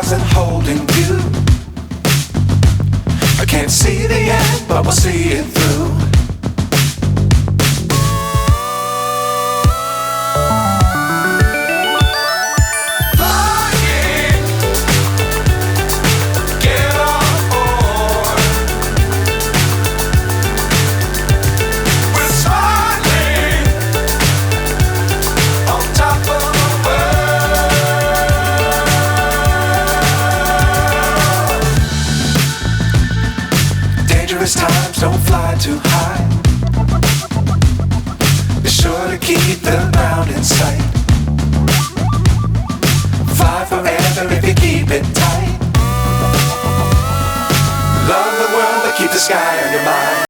stars and holding you. I can't see the end, but we'll see it through. Times don't fly too high. Be sure to keep the ground in sight. Fly forever if you keep it tight. Love the world, but keep the sky on your mind.